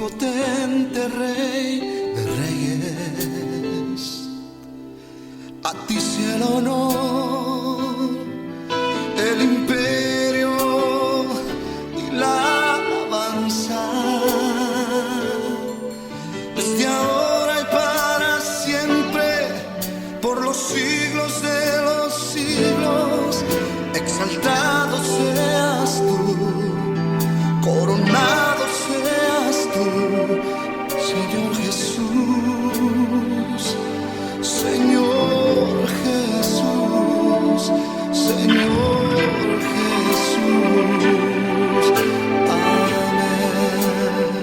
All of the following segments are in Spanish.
omnipotente Rey de Reyes. A ti sea el honor, el imperio y la alabanza, desde ahora y para siempre, por los siglos de los siglos. Exaltado seas tú, coronado seas tú, Señor Jesús, Señor Jesús, Señor Jesús. Amén.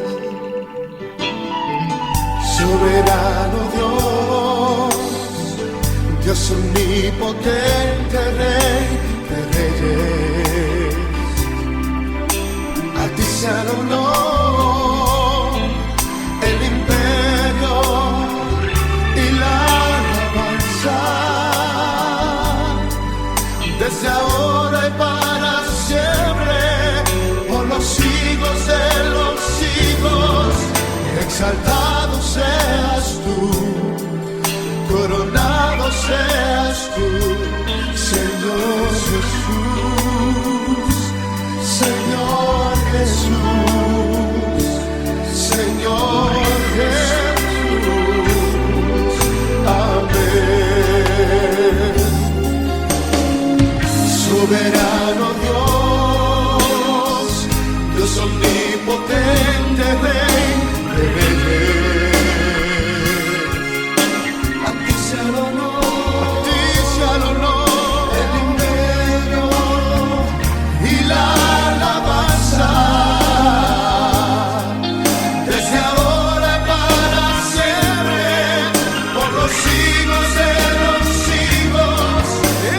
Soberano Dios, Dios omnipotente Rey de Reyes, a ti sea el honor, el imperio y la alabanza, desde ahora y para siempre, por los siglos de los siglos. Exaltado seas tú, coronado seas tú, Señor Jesús, Señor Jesús, Señor Jesús. Amén. Soberano Dios, Dios omnipotente Rey de Reyes, a ti sea el honor, a ti sea el honor, el imperio y la alabanza, desde ahora y para siempre, por los siglos de los siglos.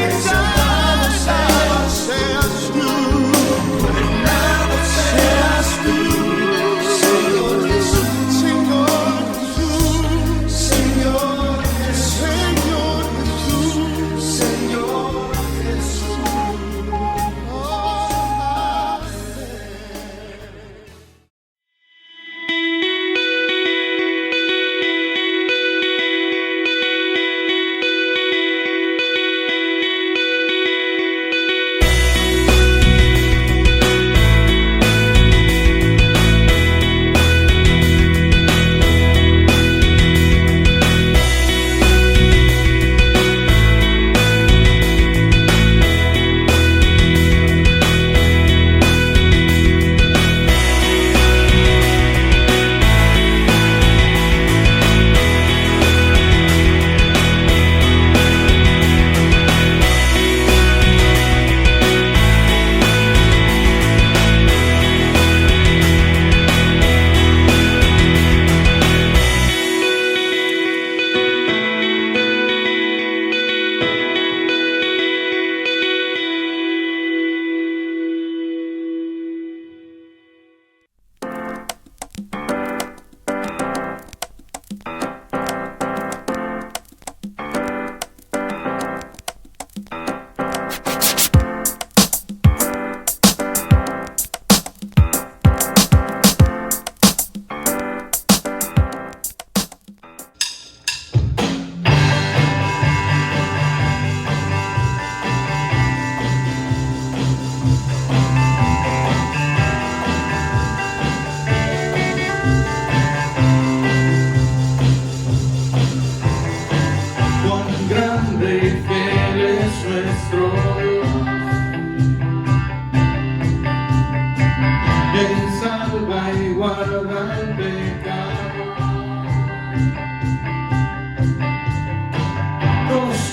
Exaltado seas tú, coronado seas tú, Señor Jesús, Señor Jesús, Señor Jesús, Señor Jesús.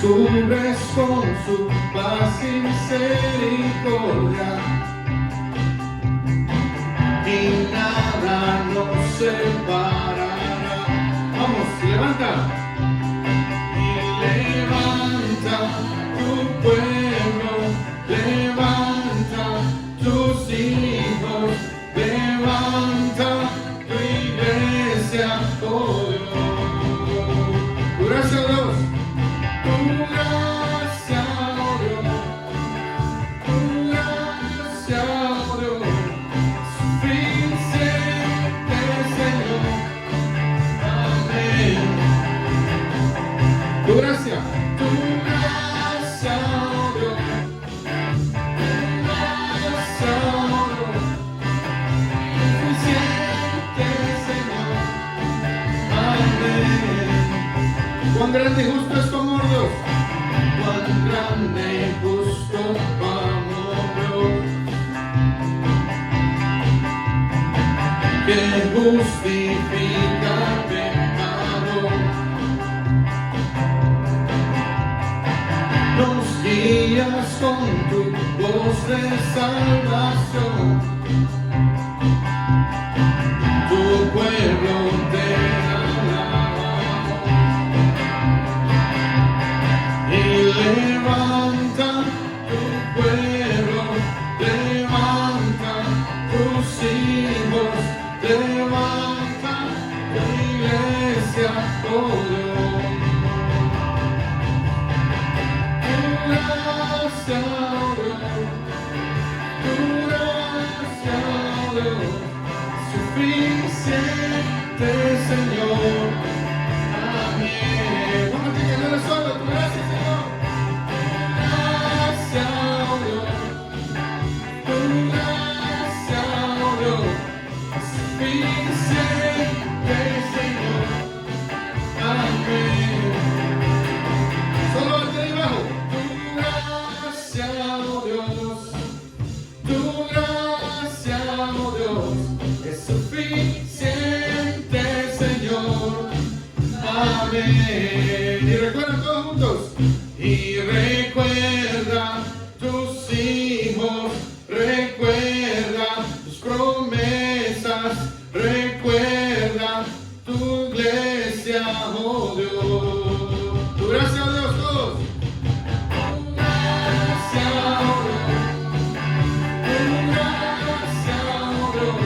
Cubres con su paz y misericordia, y nada nos separará. Vamos, levanta. Y levanta tu pueblo, levanta tus hijos, levanta tu iglesia, oh Dios. Gracias a Dios. Tu gracia, oh Dios, tu Cuán grande y justo es tu amor, Dios. Cuán grande y justo tu amor, Dios. Que justifica el pecado. Nos guías con tu voz de salvación. Tu pueblo te alaba y levanta tu pueblo, levanta tus hijos, levanta tu iglesia, oh Dios. Tu gracia, oh Dios, tu gracia, oh Dios. Suficiente, Señor. Amén. Vamos a que no eres solo, tu gracia, Señor. Gracias, oh Dios. Tu gracia, oh Dios. Suficiente, Señor. Amén. Solo al que debajo. Tu gracia, oh Dios. Tu gracia, oh Dios. Es suficiente, Señor. Amén. Y recuerda todos juntos. Y recuerda tus hijos, recuerda tus promesas, recuerda tu iglesia, oh Dios. Tu gracia, oh Dios, todos. Tu gracia, oh Dios. Tu gracia, oh Dios.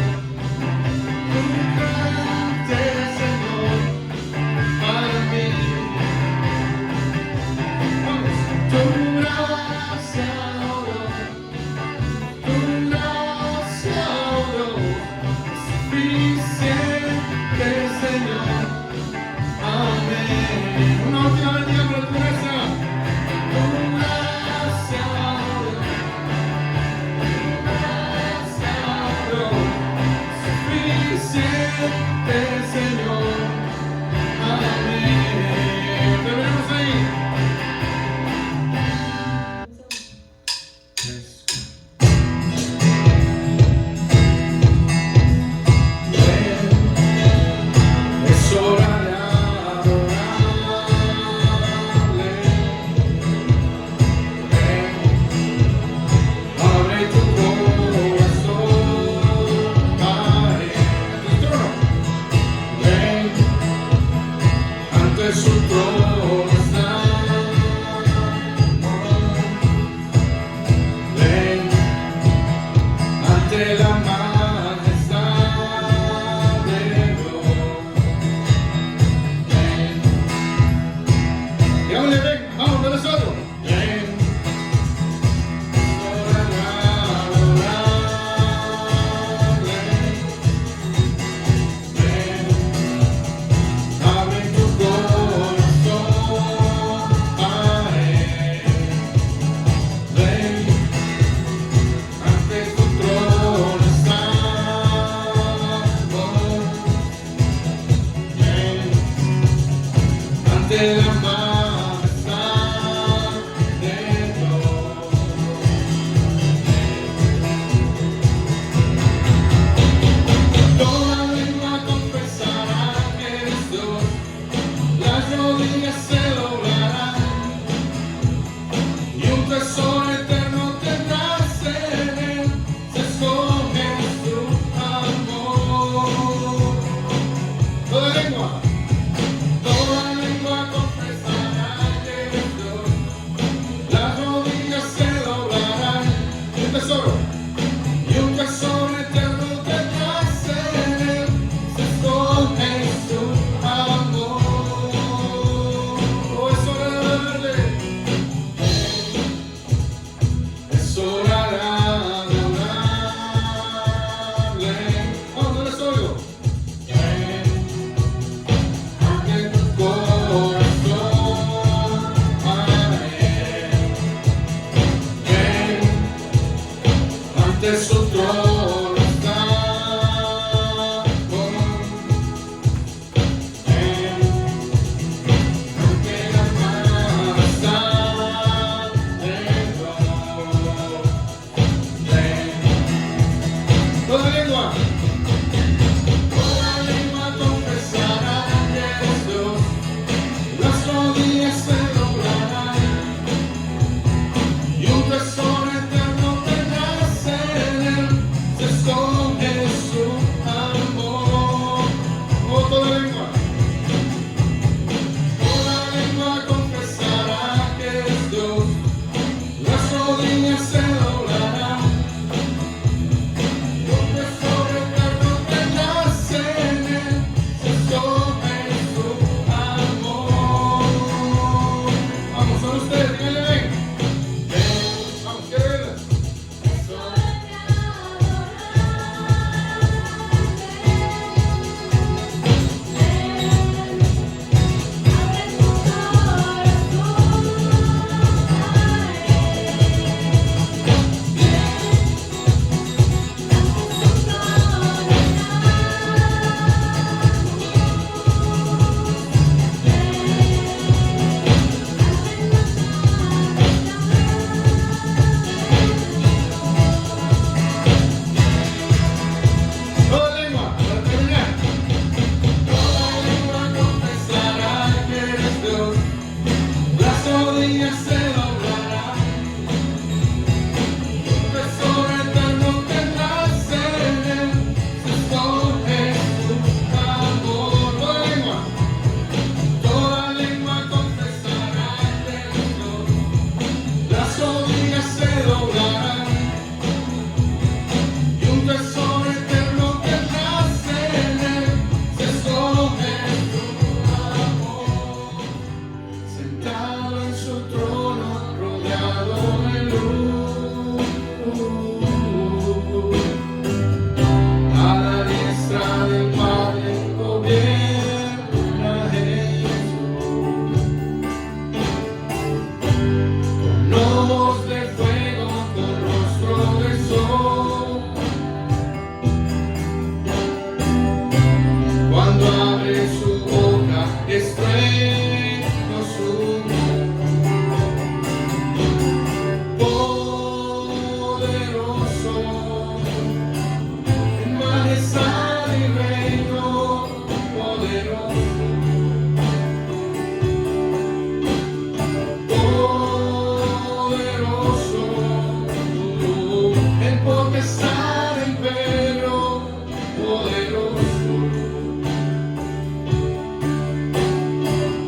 el potestad del Perro poderoso,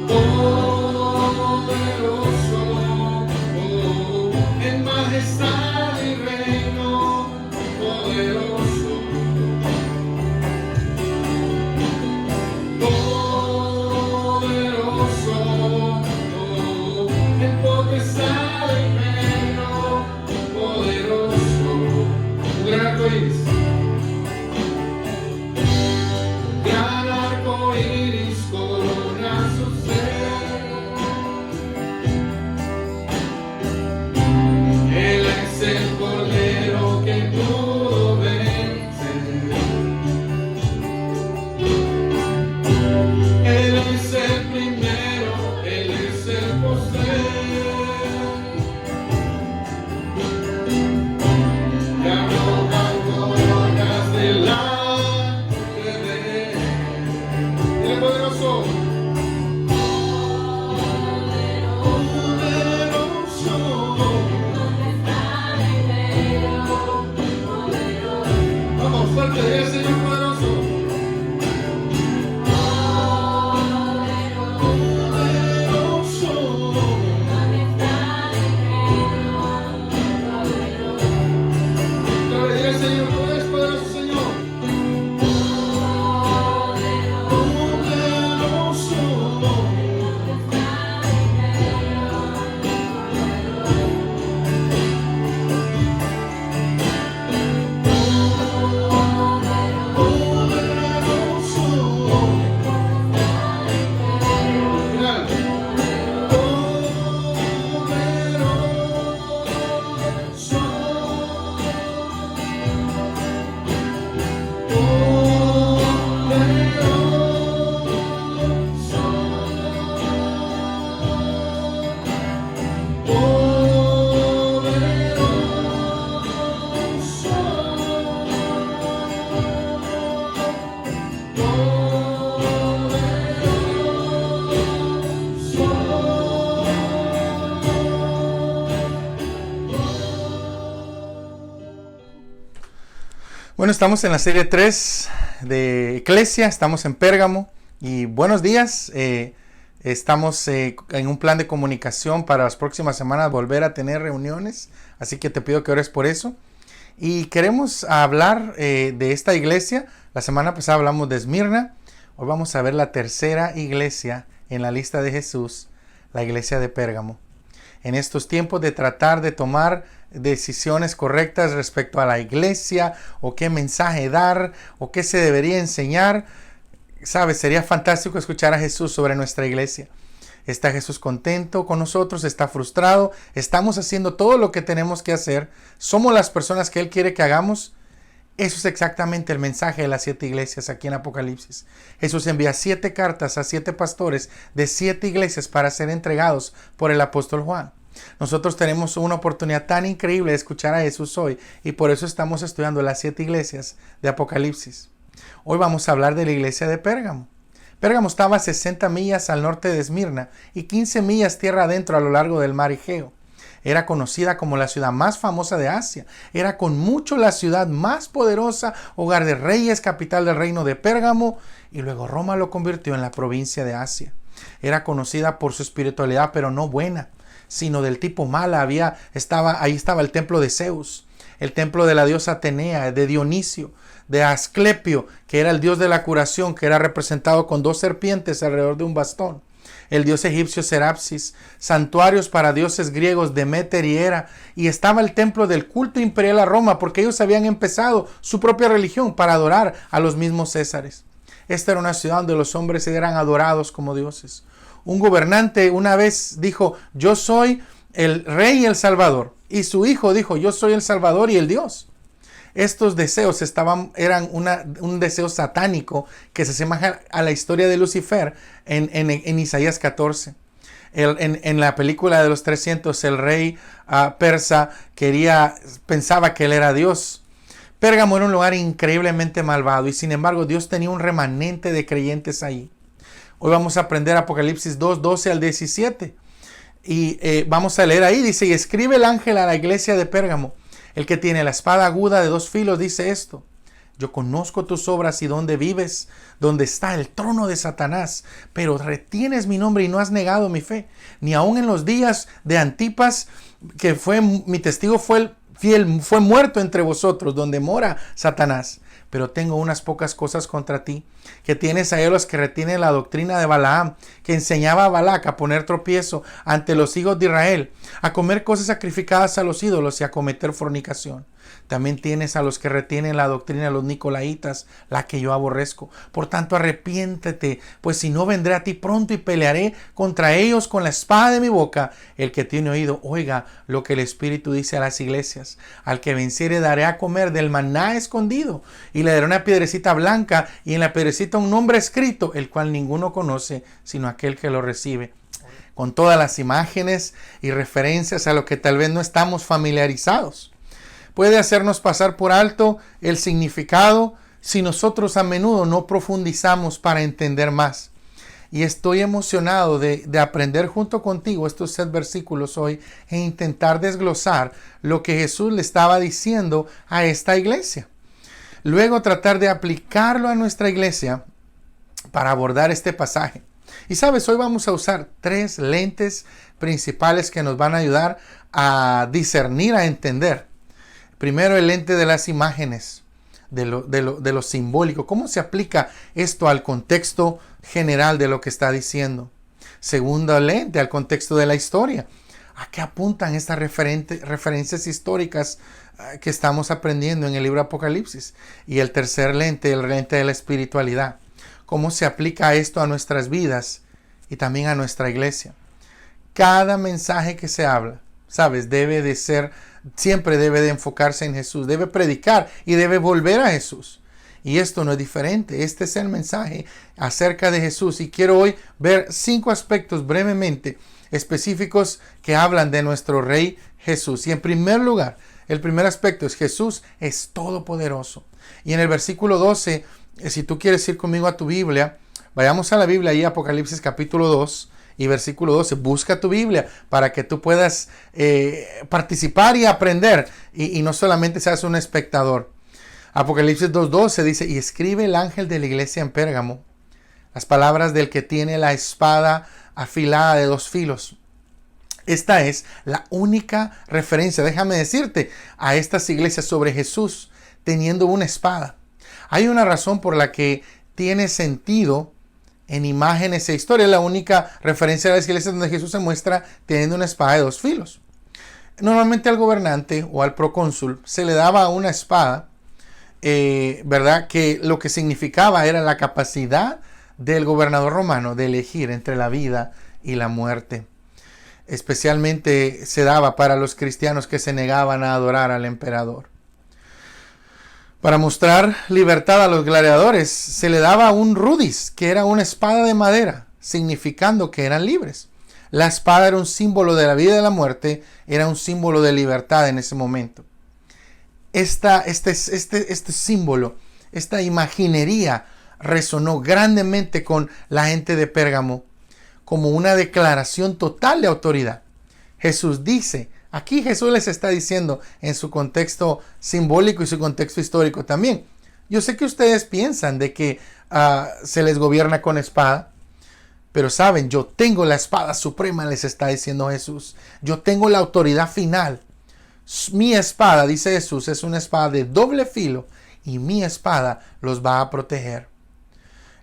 poderoso, en majestad y reino poderoso, poderoso, en potestad y reino poderoso. Un gran arco iris, un gran arco iris corona su ser. Él es el cordero que pudo vencer. Él es el primero, Él es el postrer. Que arrojan coronas delante de él. Dile poderoso. Vamos, fuerte, dile al Señor poderoso. Otra vez, dile al Señor, tú eres poderoso, Señor. Final. Bueno, estamos en la serie 3 de Eclesia, estamos en Pérgamo y buenos días. Estamos en un plan de comunicación para las próximas semanas volver a tener reuniones, así que te pido que ores por eso. Y queremos hablar de esta iglesia. La semana pasada hablamos de Esmirna. Hoy vamos a ver la tercera iglesia en la lista de Jesús, la iglesia de Pérgamo. En estos tiempos de tratar de tomar decisiones correctas respecto a la iglesia, o qué mensaje dar, o qué se debería enseñar, ¿sabes? Sería fantástico escuchar a Jesús sobre nuestra iglesia. ¿Está Jesús contento con nosotros? ¿Está frustrado? ¿Estamos haciendo todo lo que tenemos que hacer? ¿Somos las personas que Él quiere que hagamos? Eso es exactamente el mensaje de las 7 iglesias aquí en Apocalipsis. Jesús envía 7 cartas a 7 pastores de 7 iglesias para ser entregados por el apóstol Juan. Nosotros tenemos una oportunidad tan increíble de escuchar a Jesús hoy y por eso estamos estudiando las 7 iglesias de Apocalipsis. Hoy vamos a hablar de la iglesia de Pérgamo. Pérgamo estaba a 60 millas al norte de Esmirna y 15 millas tierra adentro a lo largo del mar Egeo. Era conocida como la ciudad más famosa de Asia. Era con mucho la ciudad más poderosa, hogar de reyes, capital del reino de Pérgamo, y luego Roma lo convirtió en la provincia de Asia. Era conocida por su espiritualidad, pero no buena, sino del tipo mala. Ahí estaba el templo de Zeus, el templo de la diosa Atenea, de Dionisio, de Asclepio, que era el dios de la curación, que era representado con 2 serpientes alrededor de un bastón. El dios egipcio Serapis, santuarios para dioses griegos Demeter y Hera, y estaba el templo del culto imperial a Roma, porque ellos habían empezado su propia religión para adorar a los mismos Césares. Esta era una ciudad donde los hombres eran adorados como dioses. Un gobernante una vez dijo: yo soy el rey y el salvador, y su hijo dijo: yo soy el salvador y el Dios. Estos deseos eran un deseo satánico que se asemeja a la historia de Lucifer en Isaías 14. En la película de los 300, el rey persa pensaba que él era Dios. Pérgamo era un lugar increíblemente malvado y sin embargo Dios tenía un remanente de creyentes ahí. Hoy vamos a aprender Apocalipsis 2, 12 al 17. Y vamos a leer ahí, dice: y escribe el ángel a la iglesia de Pérgamo: El que tiene la espada aguda de 2 filos dice esto: yo conozco tus obras y dónde vives, donde está el trono de Satanás, pero retienes mi nombre y no has negado mi fe. Ni aun en los días de Antipas, que fue mi testigo fiel, fue muerto entre vosotros, donde mora Satanás. Pero tengo unas pocas cosas contra ti, que tienes a ellos que retienen la doctrina de Balaam, que enseñaba a Balac a poner tropiezo ante los hijos de Israel, a comer cosas sacrificadas a los ídolos y a cometer fornicación. También tienes a los que retienen la doctrina de los nicolaitas, la que yo aborrezco. Por tanto, arrepiéntete, pues si no, vendré a ti pronto y pelearé contra ellos con la espada de mi boca. El que tiene oído, oiga lo que el Espíritu dice a las iglesias. Al que venciere daré a comer del maná escondido, y le daré una piedrecita blanca, y en la piedrecita un nombre escrito, el cual ninguno conoce, sino aquel que lo recibe. Con todas las imágenes y referencias a lo que tal vez no estamos familiarizados, puede hacernos pasar por alto el significado si nosotros a menudo no profundizamos para entender más. Y estoy emocionado de aprender junto contigo estos 7 versículos hoy e intentar desglosar lo que Jesús le estaba diciendo a esta iglesia. Luego tratar de aplicarlo a nuestra iglesia para abordar este pasaje. Y sabes, hoy vamos a usar 3 lentes principales que nos van a ayudar a discernir, a entender. Primero, el lente de las imágenes, de lo simbólico. ¿Cómo se aplica esto al contexto general de lo que está diciendo? Segundo lente, al contexto de la historia. ¿A qué apuntan estas referencias históricas que estamos aprendiendo en el libro Apocalipsis? Y el tercer lente, el lente de la espiritualidad. ¿Cómo se aplica esto a nuestras vidas y también a nuestra iglesia? Cada mensaje que se habla, sabes, siempre debe de enfocarse en Jesús, debe predicar y debe volver a Jesús. Y esto no es diferente. Este es el mensaje acerca de Jesús. Y quiero hoy ver 5 aspectos brevemente específicos que hablan de nuestro Rey Jesús. Y en primer lugar, el primer aspecto es: Jesús es todopoderoso. Y en el versículo 12, si tú quieres ir conmigo a tu Biblia, vayamos a la Biblia ahí, Apocalipsis capítulo 2. Y versículo 12, busca tu Biblia para que tú puedas participar y aprender y no solamente seas un espectador. Apocalipsis 2:12 dice: y escribe el ángel de la iglesia en Pérgamo las palabras del que tiene la espada afilada de 2 filos. Esta es la única referencia, déjame decirte, a estas iglesias sobre Jesús teniendo una espada. Hay una razón por la que tiene sentido en imágenes e historia. La única referencia a las iglesias donde Jesús se muestra teniendo una espada de 2 filos. Normalmente al gobernante o al procónsul se le daba una espada, ¿verdad? Que lo que significaba era la capacidad del gobernador romano de elegir entre la vida y la muerte. Especialmente se daba para los cristianos que se negaban a adorar al emperador. Para mostrar libertad a los gladiadores, se le daba un rudis, que era una espada de madera, significando que eran libres. La espada era un símbolo de la vida y de la muerte, era un símbolo de libertad en ese momento. Este símbolo, esta imaginería, resonó grandemente con la gente de Pérgamo como una declaración total de autoridad. Jesús dice, aquí Jesús les está diciendo en su contexto simbólico y su contexto histórico también: yo sé que ustedes piensan de que se les gobierna con espada, pero saben, yo tengo la espada suprema, les está diciendo Jesús. Yo tengo la autoridad final. Mi espada, dice Jesús, es una espada de doble filo y mi espada los va a proteger.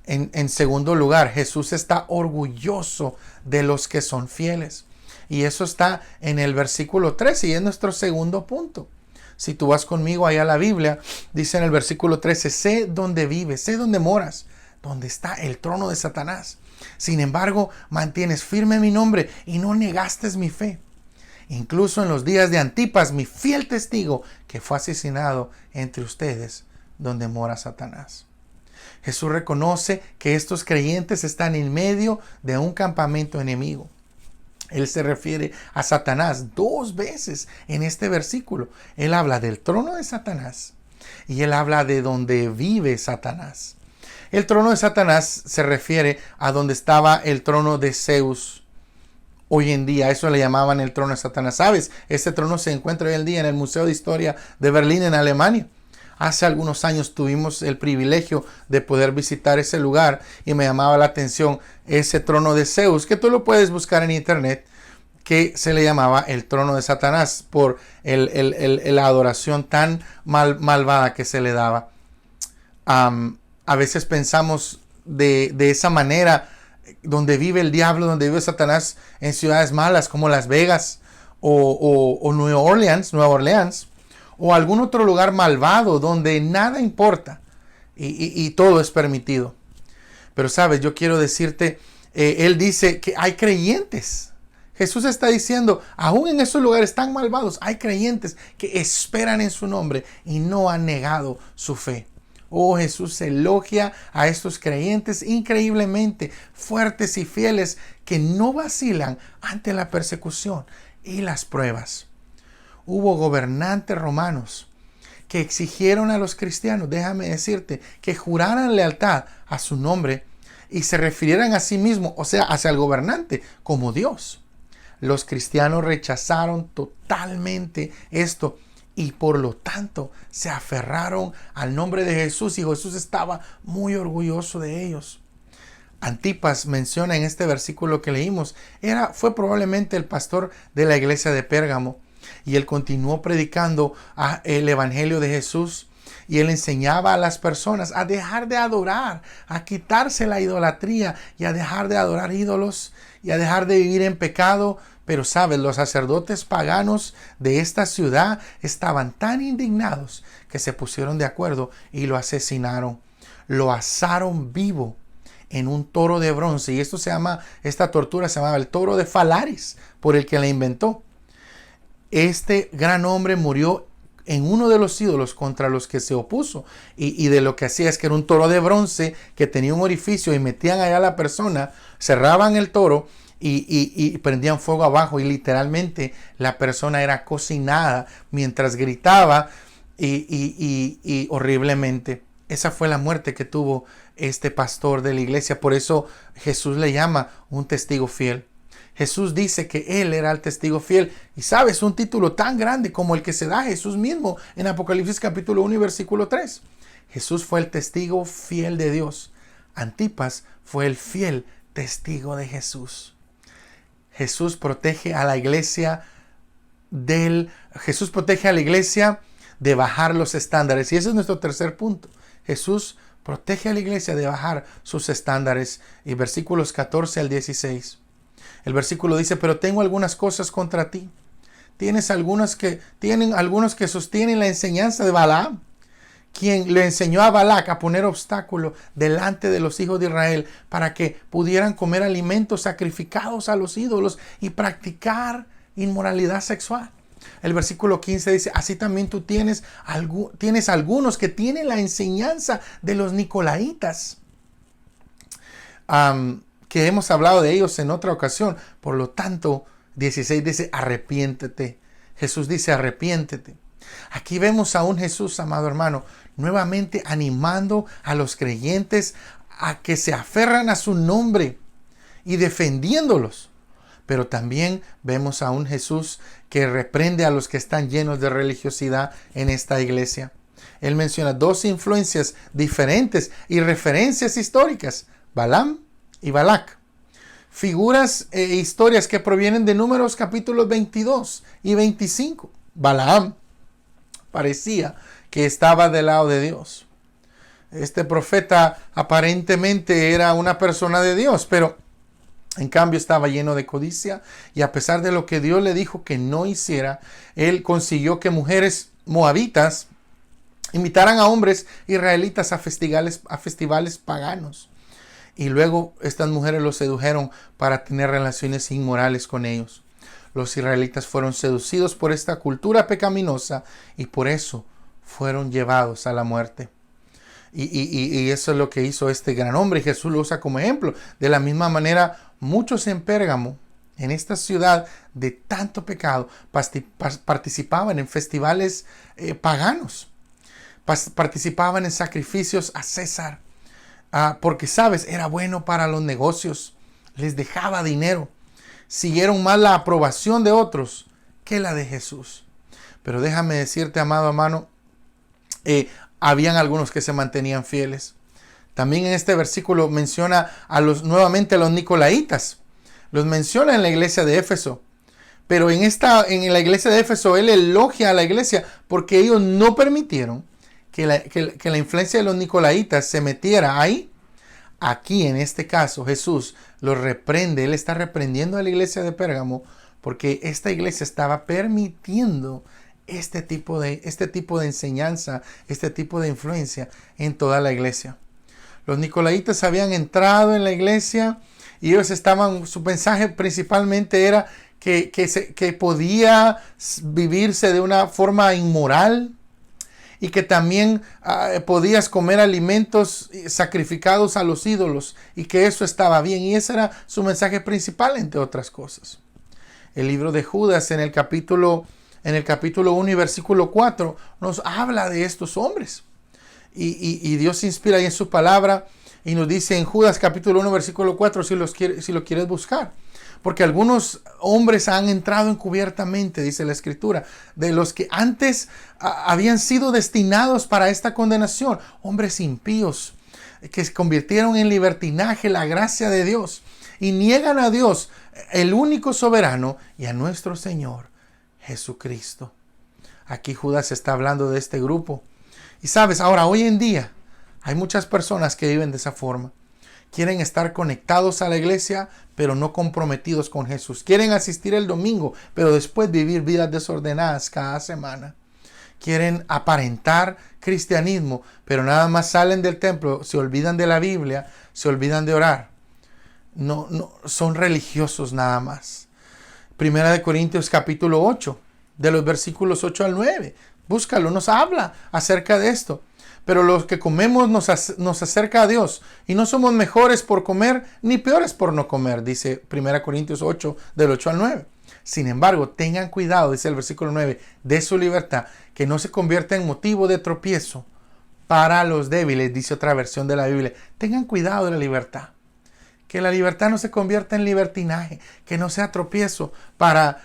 En segundo lugar, Jesús está orgulloso de los que son fieles. Y eso está en el versículo 13 y es nuestro segundo punto. Si tú vas conmigo allá a la Biblia, dice en el versículo 13: sé dónde vives, sé dónde moras, donde está el trono de Satanás. Sin embargo, mantienes firme mi nombre y no negaste mi fe. Incluso en los días de Antipas, mi fiel testigo, que fue asesinado entre ustedes, donde mora Satanás. Jesús reconoce que estos creyentes están en medio de un campamento enemigo. Él se refiere a Satanás 2 veces en este versículo. Él habla del trono de Satanás y él habla de donde vive Satanás. El trono de Satanás se refiere a donde estaba el trono de Zeus hoy en día. Eso le llamaban el trono de Satanás. ¿Sabes? Este trono se encuentra hoy en día en el Museo de Historia de Berlín, en Alemania. Hace algunos años tuvimos el privilegio de poder visitar ese lugar y me llamaba la atención ese trono de Zeus, que tú lo puedes buscar en internet, que se le llamaba el trono de Satanás por la adoración tan malvada que se le daba. A veces pensamos de esa manera, donde vive el diablo, donde vive Satanás, en ciudades malas como Las Vegas o Nueva Orleans, o algún otro lugar malvado donde nada importa y todo es permitido. Pero sabes, yo quiero decirte, él dice que hay creyentes. Jesús está diciendo, aún en esos lugares tan malvados, hay creyentes que esperan en su nombre y no han negado su fe. Oh, Jesús elogia a estos creyentes increíblemente fuertes y fieles que no vacilan ante la persecución y las pruebas. Hubo gobernantes romanos que exigieron a los cristianos, déjame decirte, que juraran lealtad a su nombre y se refirieran a sí mismos, o sea, hacia el gobernante, como Dios. Los cristianos rechazaron totalmente esto y por lo tanto se aferraron al nombre de Jesús y Jesús estaba muy orgulloso de ellos. Antipas menciona en este versículo que leímos, fue probablemente el pastor de la iglesia de Pérgamo y él continuó predicando el evangelio de Jesús y él enseñaba a las personas a dejar de adorar, a quitarse la idolatría y a dejar de adorar ídolos y a dejar de vivir en pecado. Pero sabes, los sacerdotes paganos de esta ciudad estaban tan indignados que se pusieron de acuerdo y lo asesinaron. Lo asaron vivo en un toro de bronce. Y esta tortura se llamaba el toro de Falaris, por el que la inventó. Este gran hombre murió en uno de los ídolos contra los que se opuso. Y de lo que hacía es que era un toro de bronce que tenía un orificio y metían allá a la persona, cerraban el toro y prendían fuego abajo y literalmente la persona era cocinada mientras gritaba y horriblemente. Esa fue la muerte que tuvo este pastor de la iglesia. Por eso Jesús le llama un testigo fiel. Jesús dice que él era el testigo fiel. Y sabes, un título tan grande como el que se da a Jesús mismo en Apocalipsis capítulo 1 y versículo 3. Jesús fue el testigo fiel de Dios. Antipas fue el fiel testigo de Jesús. Jesús protege a la iglesia de bajar los estándares. Y ese es nuestro tercer punto. Jesús protege a la iglesia de bajar sus estándares. Y versículos 14 al 16. El versículo dice, pero tengo algunas cosas contra ti. Algunos que sostienen la enseñanza de Balaam, quien le enseñó a Balac a poner obstáculo delante de los hijos de Israel para que pudieran comer alimentos sacrificados a los ídolos y practicar inmoralidad sexual. El versículo 15 dice, así también tú tienes algunos que tienen la enseñanza de los nicolaitas, que hemos hablado de ellos en otra ocasión. Por lo tanto, 16 dice, arrepiéntete. Jesús dice, arrepiéntete. Aquí vemos a un Jesús, amado hermano, nuevamente animando a los creyentes a que se aferran a su nombre y defendiéndolos. Pero también vemos a un Jesús que reprende a los que están llenos de religiosidad en esta iglesia. Él menciona dos influencias diferentes y referencias históricas, Balaam y Balac. Figuras e historias que provienen de Números capítulos 22 y 25. Balaam parecía que estaba del lado de Dios. Este profeta aparentemente era una persona de Dios, pero en cambio estaba lleno de codicia y a pesar de lo que Dios le dijo que no hiciera, él consiguió que mujeres moabitas invitaran a hombres israelitas a festivales paganos. Y luego estas mujeres los sedujeron para tener relaciones inmorales con ellos. Los israelitas fueron seducidos por esta cultura pecaminosa y por eso fueron llevados a la muerte. Y eso es lo que hizo este gran hombre. Y Jesús lo usa como ejemplo. De la misma manera, muchos en Pérgamo, en esta ciudad de tanto pecado, participaban en festivales paganos. Participaban en sacrificios a César. Porque, sabes, era bueno para los negocios. Les dejaba dinero. siguieron más la aprobación de otros que la de Jesús. Pero déjame decirte, amado hermano, habían algunos que se mantenían fieles. También en este versículo menciona nuevamente a los nicolaitas. Los menciona en la iglesia de Éfeso. Pero en la iglesia de Éfeso, él elogia a la iglesia porque ellos no permitieron que la influencia de los nicolaitas se metiera ahí. Aquí, en este caso, Jesús los reprende. Él está reprendiendo a la iglesia de Pérgamo porque esta iglesia estaba permitiendo este tipo de enseñanza, este tipo de influencia en toda la iglesia. Los nicolaitas habían entrado en la iglesia y ellos su mensaje principalmente era que podía vivirse de una forma inmoral y que también podías comer alimentos sacrificados a los ídolos y que eso estaba bien. Y ese era su mensaje principal, entre otras cosas. El libro de Judas en el capítulo 1 y versículo 4 nos habla de estos hombres. Y Dios inspira ahí en su palabra y nos dice en Judas capítulo 1 versículo 4 si lo quieres buscar. Porque algunos hombres han entrado encubiertamente, dice la Escritura, de los que antes habían sido destinados para esta condenación. Hombres impíos que se convirtieron en libertinaje la gracia de Dios y niegan a Dios, el único soberano, y a nuestro Señor Jesucristo. Aquí Judas está hablando de este grupo. Y sabes, ahora hoy en día hay muchas personas que viven de esa forma. Quieren estar conectados a la iglesia, pero no comprometidos con Jesús. Quieren asistir el domingo, pero después vivir vidas desordenadas cada semana. Quieren aparentar cristianismo, pero nada más salen del templo, se olvidan de la Biblia, se olvidan de orar. No, son religiosos nada más. Primera de Corintios capítulo 8, de los versículos 8 al 9. Búscalo, nos habla acerca de esto. Pero los que comemos nos acerca a Dios. Y no somos mejores por comer, ni peores por no comer, dice 1 Corintios 8, del 8 al 9. Sin embargo, tengan cuidado, dice el versículo 9, de su libertad, que no se convierta en motivo de tropiezo para los débiles, dice otra versión de la Biblia. Tengan cuidado de la libertad. Que la libertad no se convierta en libertinaje, que no sea tropiezo para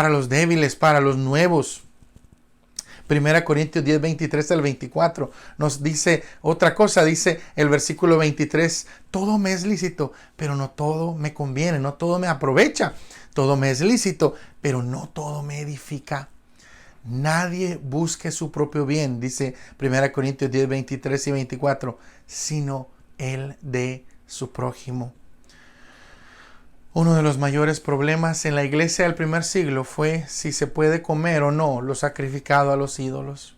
los débiles, para los nuevos. 1 Corintios 10, 23 al 24 nos dice otra cosa, dice el versículo 23, todo me es lícito, pero no todo me conviene, no todo me aprovecha, todo me es lícito, pero no todo me edifica. Nadie busque su propio bien, dice 1 Corintios 10, 23 y 24, sino el de su prójimo. Uno de los mayores problemas en la iglesia del primer siglo fue si se puede comer o no lo sacrificado a los ídolos.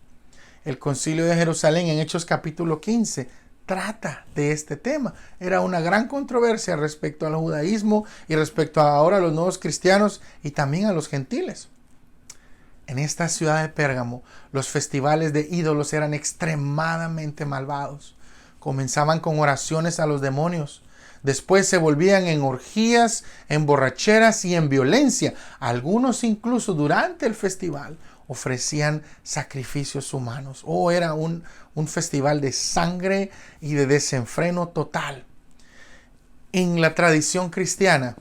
El Concilio de Jerusalén en Hechos capítulo 15 trata de este tema. Era una gran controversia respecto al judaísmo y respecto ahora a los nuevos cristianos y también a los gentiles. En esta ciudad de Pérgamo, los festivales de ídolos eran extremadamente malvados. Comenzaban con oraciones a los demonios. Después se volvían en orgías, en borracheras y en violencia. Algunos incluso durante el festival ofrecían sacrificios humanos. Era un festival de sangre y de desenfreno total. En la tradición cristiana,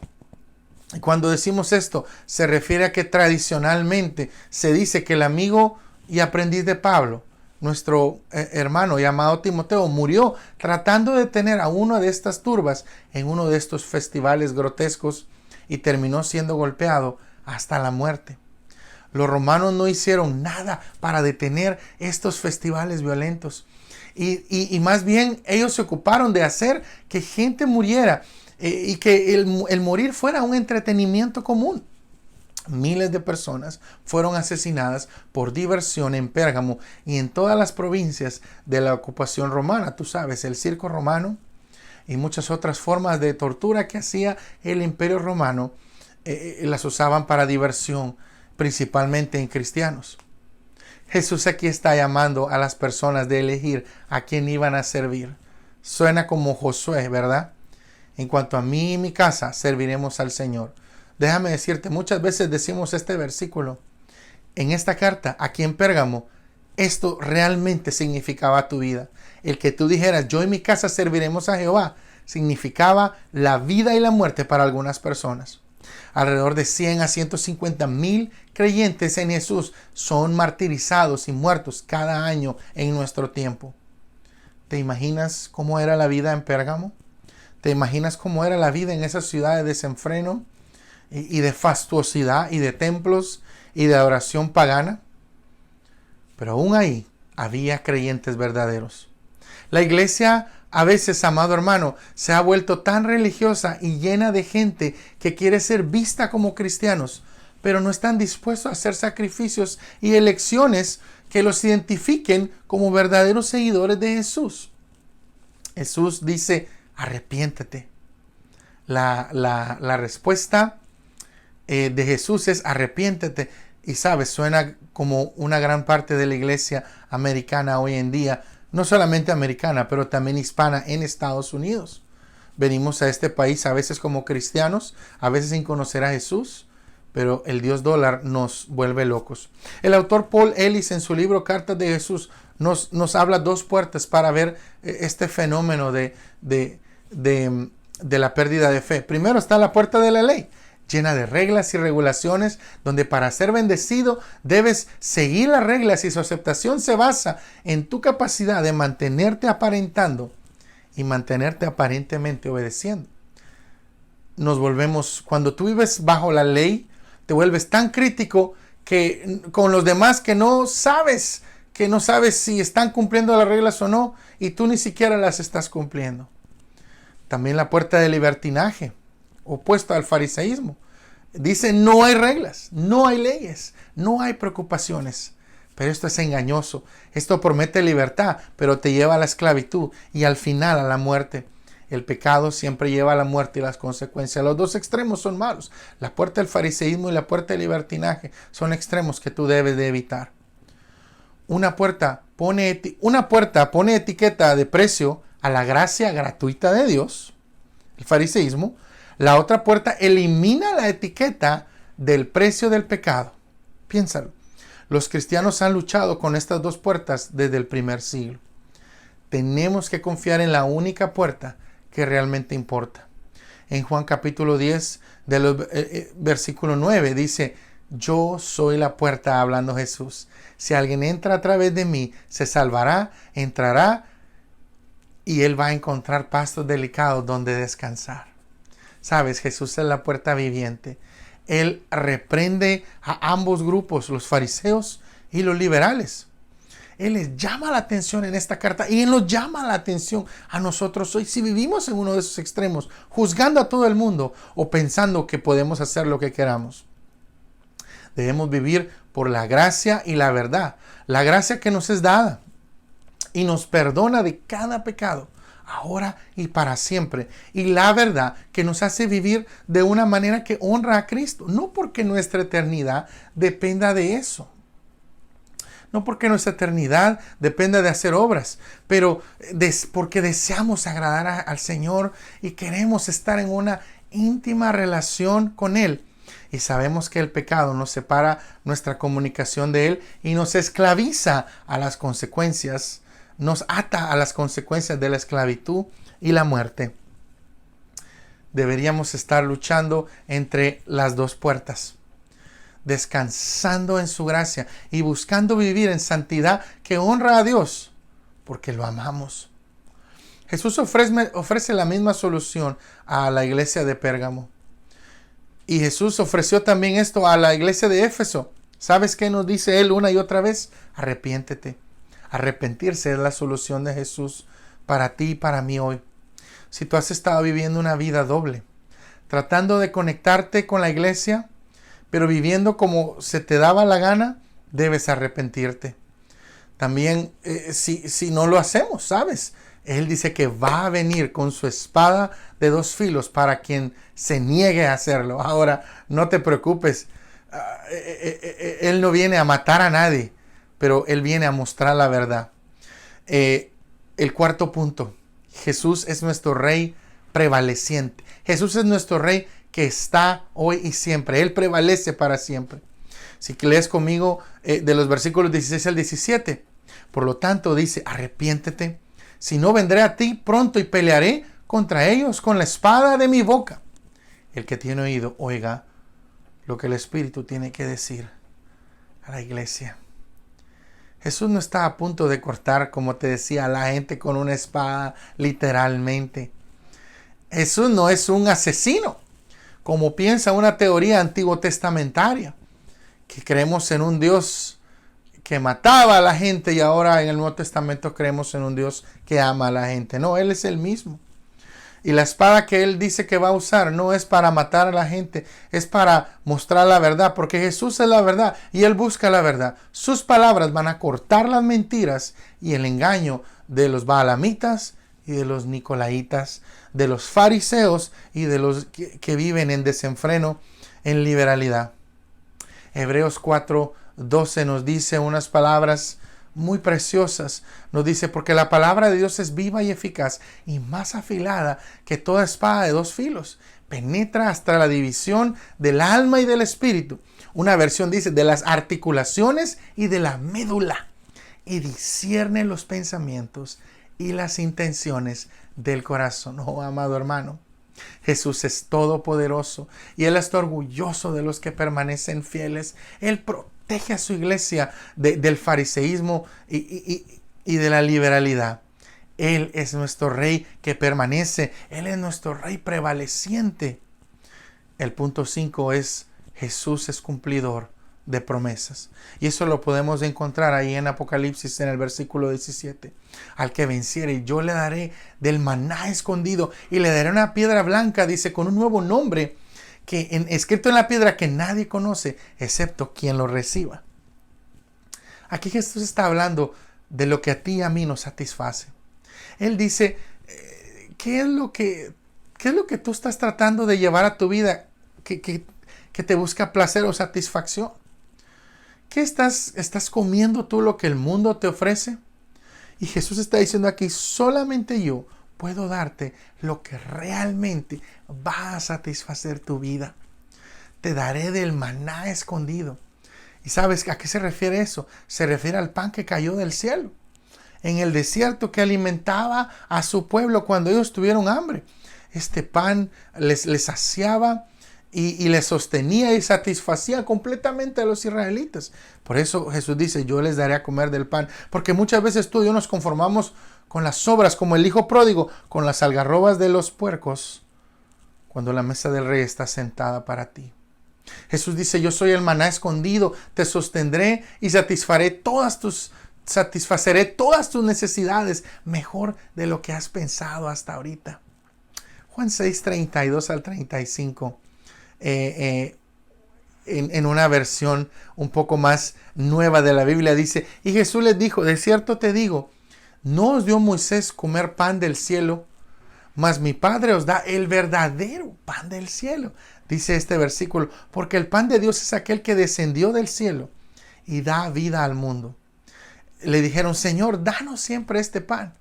cuando decimos esto, se refiere a que tradicionalmente se dice que el amigo y aprendiz de Pablo, nuestro hermano llamado Timoteo, murió tratando de detener a una de estas turbas en uno de estos festivales grotescos y terminó siendo golpeado hasta la muerte. Los romanos no hicieron nada para detener estos festivales violentos y más bien ellos se ocuparon de hacer que gente muriera y que el morir fuera un entretenimiento común. Miles de personas fueron asesinadas por diversión en Pérgamo y en todas las provincias de la ocupación romana. Tú sabes, el circo romano y muchas otras formas de tortura que hacía el imperio romano las usaban para diversión, principalmente en cristianos. Jesús aquí está llamando a las personas de elegir a quién iban a servir. Suena como Josué, ¿verdad? En cuanto a mí y mi casa, serviremos al Señor. Déjame decirte, muchas veces decimos este versículo. En esta carta, aquí en Pérgamo, esto realmente significaba tu vida. El que tú dijeras, yo y mi casa serviremos a Jehová, significaba la vida y la muerte para algunas personas. Alrededor de 100 a 150,000 creyentes en Jesús son martirizados y muertos cada año en nuestro tiempo. ¿Te imaginas cómo era la vida en Pérgamo? ¿Te imaginas cómo era la vida en esa ciudad de desenfreno y de fastuosidad y de templos y de adoración pagana? Pero aún ahí había creyentes verdaderos. La iglesia a veces, amado hermano, se ha vuelto tan religiosa y llena de gente que quiere ser vista como cristianos, pero no están dispuestos a hacer sacrificios y elecciones que los identifiquen como verdaderos seguidores de Jesús. Jesús dice, arrepiéntete. La respuesta de Jesús es arrepiéntete. Y sabes, suena como una gran parte de la iglesia americana hoy en día, no solamente americana, pero también hispana en Estados Unidos. Venimos a este país a veces como cristianos, a veces sin conocer a Jesús, pero el Dios dólar nos vuelve locos. El autor Paul Ellis en su libro Cartas de Jesús nos habla dos puertas para ver este fenómeno de la pérdida de fe. Primero está la puerta de la ley, llena de reglas y regulaciones, donde para ser bendecido debes seguir las reglas y su aceptación se basa en tu capacidad de mantenerte aparentando y mantenerte aparentemente obedeciendo. Cuando tú vives bajo la ley, te vuelves tan crítico que con los demás que no sabes si están cumpliendo las reglas o no, y tú ni siquiera las estás cumpliendo. También la puerta del libertinaje, opuesto al fariseísmo. Dice, no hay reglas, no hay leyes, no hay preocupaciones. Pero esto es engañoso. Esto promete libertad, pero te lleva a la esclavitud y al final a la muerte. El pecado siempre lleva a la muerte y las consecuencias. Los dos extremos son malos. La puerta del fariseísmo y la puerta del libertinaje son extremos que tú debes de evitar. Una puerta pone etiqueta de precio a la gracia gratuita de Dios, el fariseísmo. La otra puerta elimina la etiqueta del precio del pecado. Piénsalo. Los cristianos han luchado con estas dos puertas desde el primer siglo. Tenemos que confiar en la única puerta que realmente importa. En Juan capítulo 10, versículo 9, dice, yo soy la puerta, hablando Jesús. Si alguien entra a través de mí, se salvará, entrará y él va a encontrar pastos delicados donde descansar. Sabes, Jesús es la puerta viviente. Él reprende a ambos grupos, los fariseos y los liberales. Él les llama la atención en esta carta y Él nos llama la atención a nosotros hoy si vivimos en uno de esos extremos, juzgando a todo el mundo o pensando que podemos hacer lo que queramos. Debemos vivir por la gracia y la verdad. La gracia que nos es dada y nos perdona de cada pecado, ahora y para siempre. Y la verdad que nos hace vivir de una manera que honra a Cristo. No porque nuestra eternidad dependa de eso. No porque nuestra eternidad dependa de hacer obras, pero porque deseamos agradar al Señor y queremos estar en una íntima relación con Él. Y sabemos que el pecado nos separa nuestra comunicación de Él y nos esclaviza a las consecuencias, nos ata a las consecuencias de la esclavitud y la muerte. Deberíamos estar luchando entre las dos puertas, descansando en su gracia y buscando vivir en santidad que honra a Dios, porque lo amamos. Jesús ofrece la misma solución a la iglesia de Pérgamo. Y Jesús ofreció también esto a la iglesia de Éfeso. ¿Sabes qué nos dice Él una y otra vez? Arrepiéntete. Arrepentirse es la solución de Jesús para ti y para mí hoy. Si tú has estado viviendo una vida doble, tratando de conectarte con la iglesia, pero viviendo como se te daba la gana, debes arrepentirte. También si no lo hacemos, ¿sabes? Él dice que va a venir con su espada de dos filos para quien se niegue a hacerlo. Ahora, no te preocupes. Él no viene a matar a nadie, pero Él viene a mostrar la verdad. El cuarto punto. Jesús es nuestro Rey prevaleciente. Jesús es nuestro Rey que está hoy y siempre. Él prevalece para siempre. Si lees conmigo de los versículos 16 al 17. Por lo tanto, dice, arrepiéntete. Si no, vendré a ti pronto y pelearé contra ellos con la espada de mi boca. El que tiene oído, oiga lo que el Espíritu tiene que decir a la iglesia. Jesús no está a punto de cortar, como te decía, a la gente con una espada, literalmente. Jesús no es un asesino, como piensa una teoría antiguo testamentaria, que creemos en un Dios que mataba a la gente y ahora en el Nuevo Testamento creemos en un Dios que ama a la gente. No, Él es el mismo. Y la espada que Él dice que va a usar no es para matar a la gente, es para mostrar la verdad, porque Jesús es la verdad y Él busca la verdad. Sus palabras van a cortar las mentiras y el engaño de los baalamitas y de los nicolaitas, de los fariseos y de los que viven en desenfreno, en liberalidad. Hebreos 4:12 nos dice unas palabras muy preciosas. Nos dice, porque la palabra de Dios es viva y eficaz y más afilada que toda espada de dos filos. Penetra hasta la división del alma y del espíritu. Una versión dice, de las articulaciones y de la médula. Y discierne los pensamientos y las intenciones del corazón. Oh, amado hermano, Jesús es todopoderoso y Él está orgulloso de los que permanecen fieles. Él protege a su iglesia del fariseísmo y de la liberalidad. Él es nuestro rey que permanece. Él es nuestro rey prevaleciente. El punto 5 es Jesús es cumplidor de promesas. Y eso lo podemos encontrar ahí en Apocalipsis en el versículo 17. Al que venciere, yo le daré del maná escondido y le daré una piedra blanca, dice, con un nuevo nombre escrito en la piedra que nadie conoce excepto quien lo reciba. Aquí Jesús está hablando de lo que a ti y a mí nos satisface. Él dice, ¿qué es lo que tú estás tratando de llevar a tu vida que te busca placer o satisfacción? ¿Qué estás comiendo tú lo que el mundo te ofrece? Y Jesús está diciendo aquí, solamente yo puedo darte lo que realmente va a satisfacer tu vida. Te daré del maná escondido. ¿Y sabes a qué se refiere eso? Se refiere al pan que cayó del cielo en el desierto, que alimentaba a su pueblo cuando ellos tuvieron hambre. Este pan les saciaba y les sostenía y satisfacía completamente a los israelitas. Por eso Jesús dice, yo les daré a comer del pan. Porque muchas veces tú y yo nos conformamos con las sobras, como el hijo pródigo, con las algarrobas de los puercos, cuando la mesa del rey está sentada para ti. Jesús dice, yo soy el maná escondido, te sostendré y satisfaré satisfaceré todas tus necesidades mejor de lo que has pensado hasta ahorita. Juan 6:32 al 35. En una versión un poco más nueva de la Biblia dice, y Jesús les dijo, de cierto te digo, no os dio Moisés comer pan del cielo, mas mi Padre os da el verdadero pan del cielo. Dice este versículo, porque el pan de Dios es aquel que descendió del cielo y da vida al mundo. Le dijeron, Señor, danos siempre este pan.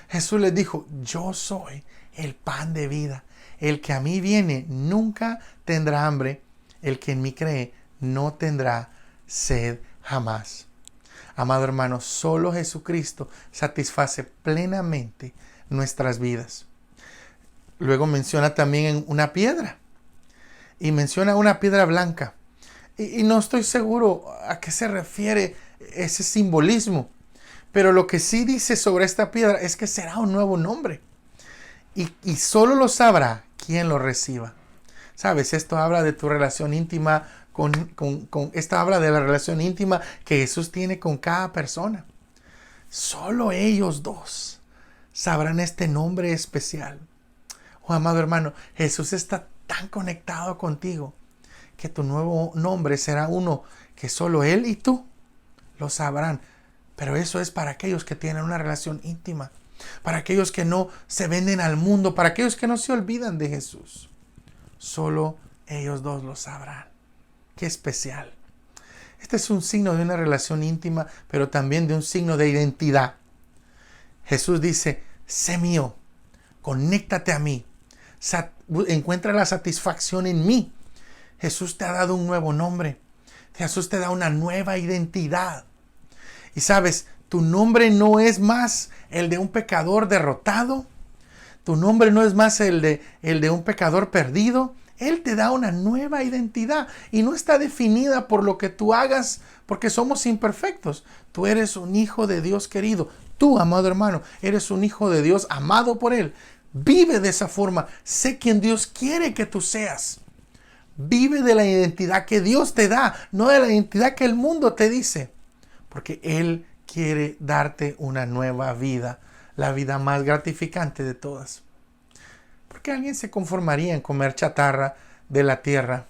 Jesús les dijo, yo soy el pan de vida. El que a mí viene nunca tendrá hambre. El que en mí cree no tendrá sed jamás. Amado hermano, solo Jesucristo satisface plenamente nuestras vidas. Luego menciona también una piedra. Y menciona una piedra blanca. Y no estoy seguro a qué se refiere ese simbolismo. Pero lo que sí dice sobre esta piedra es que será un nuevo nombre. Y solo lo sabrá quien lo reciba. ¿Sabes? Esto habla de tu relación íntima esto habla de la relación íntima que Jesús tiene con cada persona. Solo ellos dos sabrán este nombre especial. Oh, amado hermano, Jesús está tan conectado contigo que tu nuevo nombre será uno que solo Él y tú lo sabrán. Pero eso es para aquellos que tienen una relación íntima, para aquellos que no se venden al mundo, para aquellos que no se olvidan de Jesús. Solo ellos dos lo sabrán. Qué especial. Este es un signo de una relación íntima, pero también de un signo de identidad. Jesús dice, sé mío, conéctate a mí, encuentra la satisfacción en mí. Jesús te ha dado un nuevo nombre. Jesús te da una nueva identidad. Y sabes, tu nombre no es más el de un pecador derrotado. Tu nombre no es más el de un pecador perdido. Él te da una nueva identidad y no está definida por lo que tú hagas, porque somos imperfectos. Tú eres un hijo de Dios querido. Tú, amado hermano, eres un hijo de Dios amado por Él. Vive de esa forma. Sé quien Dios quiere que tú seas. Vive de la identidad que Dios te da, no de la identidad que el mundo te dice. Porque Él quiere darte una nueva vida, la vida más gratificante de todas. ¿Por qué alguien se conformaría en comer chatarra de la tierra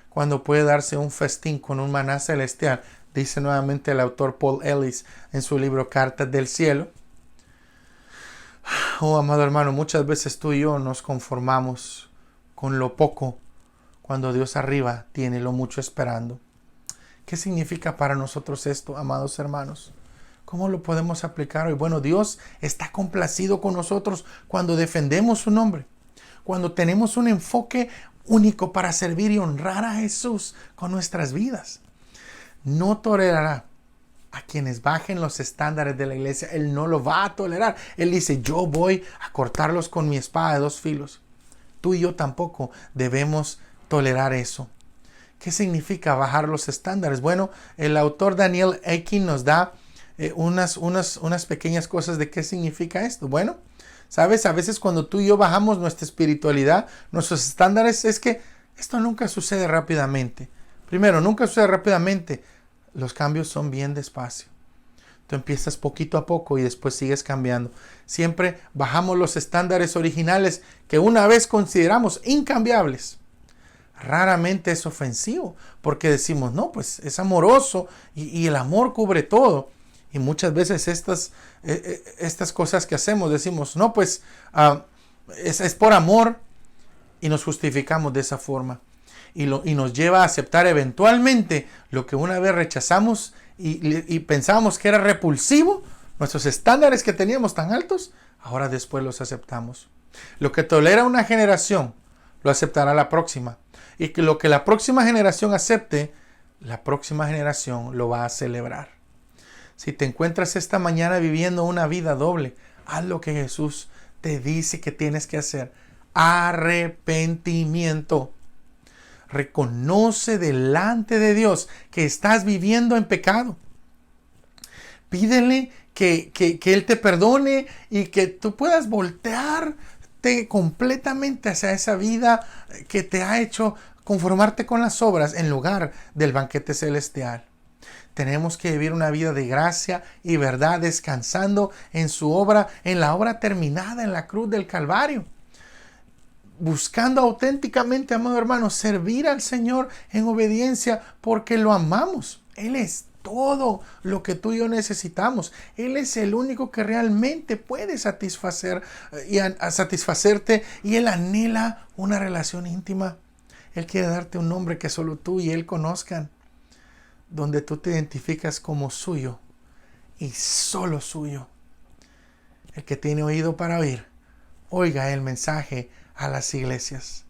cuando puede darse un festín con un maná celestial? Dice nuevamente el autor Paul Ellis en su libro Cartas del Cielo. Oh, amado hermano, muchas veces tú y yo nos conformamos con lo poco cuando Dios arriba tiene lo mucho esperando. ¿Qué significa para nosotros esto, amados hermanos? ¿Cómo lo podemos aplicar hoy? Bueno, Dios está complacido con nosotros cuando defendemos su nombre, cuando tenemos un enfoque único para servir y honrar a Jesús con nuestras vidas. No tolerará a quienes bajen los estándares de la iglesia. Él no lo va a tolerar. Él dice, yo voy a cortarlos con mi espada de dos filos. Tú y yo tampoco debemos tolerar eso. ¿Qué significa bajar los estándares? Bueno, el autor Daniel Akin nos da unas pequeñas cosas de qué significa esto. Bueno, ¿sabes? A veces cuando tú y yo bajamos nuestra espiritualidad, nuestros estándares, es que esto nunca sucede rápidamente. Primero, nunca sucede rápidamente. Los cambios son bien despacio. Tú empiezas poquito a poco y después sigues cambiando. Siempre bajamos los estándares originales que una vez consideramos incambiables. Raramente es ofensivo porque decimos, no, pues es amoroso y el amor cubre todo. Y muchas veces estas cosas que hacemos decimos, no, pues es por amor y nos justificamos de esa forma. Y nos lleva a aceptar eventualmente lo que una vez rechazamos y pensábamos que era repulsivo. Nuestros estándares que teníamos tan altos, ahora después los aceptamos. Lo que tolera una generación, lo aceptará la próxima. Y que lo que la próxima generación acepte, la próxima generación lo va a celebrar. Si te encuentras esta mañana viviendo una vida doble, haz lo que Jesús te dice que tienes que hacer. Arrepentimiento. Reconoce delante de Dios que estás viviendo en pecado. Pídele que Él te perdone y que tú puedas voltearte completamente hacia esa vida que te ha hecho conformarte con las obras en lugar del banquete celestial. Tenemos que vivir una vida de gracia y verdad, descansando en su obra, en la obra terminada en la cruz del Calvario. Buscando auténticamente, amado hermano, servir al Señor en obediencia porque lo amamos. Él es todo lo que tú y yo necesitamos. Él es el único que realmente puede satisfacerte y Él anhela una relación íntima. Él quiere darte un nombre que solo tú y Él conozcan, donde tú te identificas como suyo y solo suyo. El que tiene oído para oír, oiga el mensaje a las iglesias.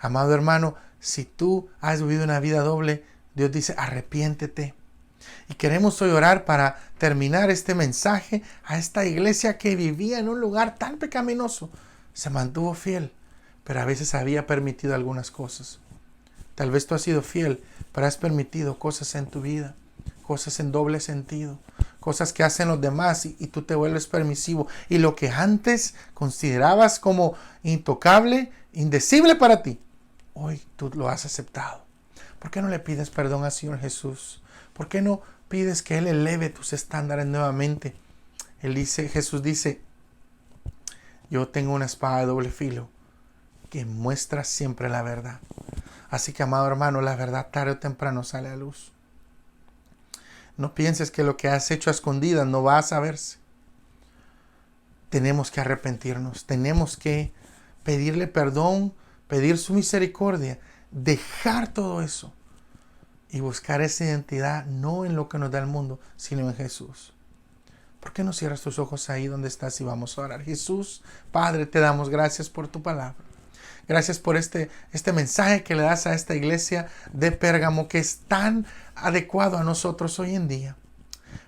Amado hermano, si tú has vivido una vida doble, Dios dice, arrepiéntete. Y queremos hoy orar para terminar este mensaje a esta iglesia que vivía en un lugar tan pecaminoso. Se mantuvo fiel, pero a veces había permitido algunas cosas. Tal vez tú has sido fiel, pero has permitido cosas en tu vida, cosas en doble sentido, cosas que hacen los demás y tú te vuelves permisivo. Y lo que antes considerabas como intocable, indecible para ti, hoy tú lo has aceptado. ¿Por qué no le pides perdón al Señor Jesús? ¿Por qué no pides que Él eleve tus estándares nuevamente? Jesús dice, yo tengo una espada de doble filo que muestra siempre la verdad. Así que, amado hermano, la verdad tarde o temprano sale a luz. No pienses que lo que has hecho a escondidas no va a saberse. Tenemos que arrepentirnos, tenemos que pedirle perdón, pedir su misericordia, dejar todo eso y buscar esa identidad no en lo que nos da el mundo, sino en Jesús. ¿Por qué no cierras tus ojos ahí donde estás y vamos a orar? Jesús, Padre, te damos gracias por tu palabra. Gracias por este mensaje que le das a esta iglesia de Pérgamo que es tan adecuado a nosotros hoy en día.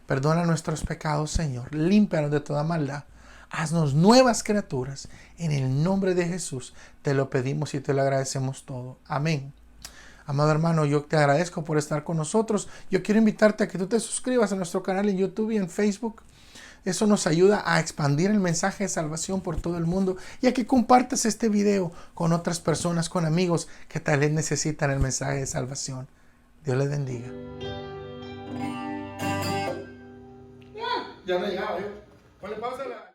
Perdona nuestros pecados, Señor. Límpianos de toda maldad. Haznos nuevas criaturas. En el nombre de Jesús te lo pedimos y te lo agradecemos todo. Amén. Amado hermano, yo te agradezco por estar con nosotros. Yo quiero invitarte a que tú te suscribas a nuestro canal en YouTube y en Facebook. Eso nos ayuda a expandir el mensaje de salvación por todo el mundo y a que compartas este video con otras personas, con amigos que tal vez necesitan el mensaje de salvación. Dios les bendiga. Ya no llegaba yo. Ponle pausa a la...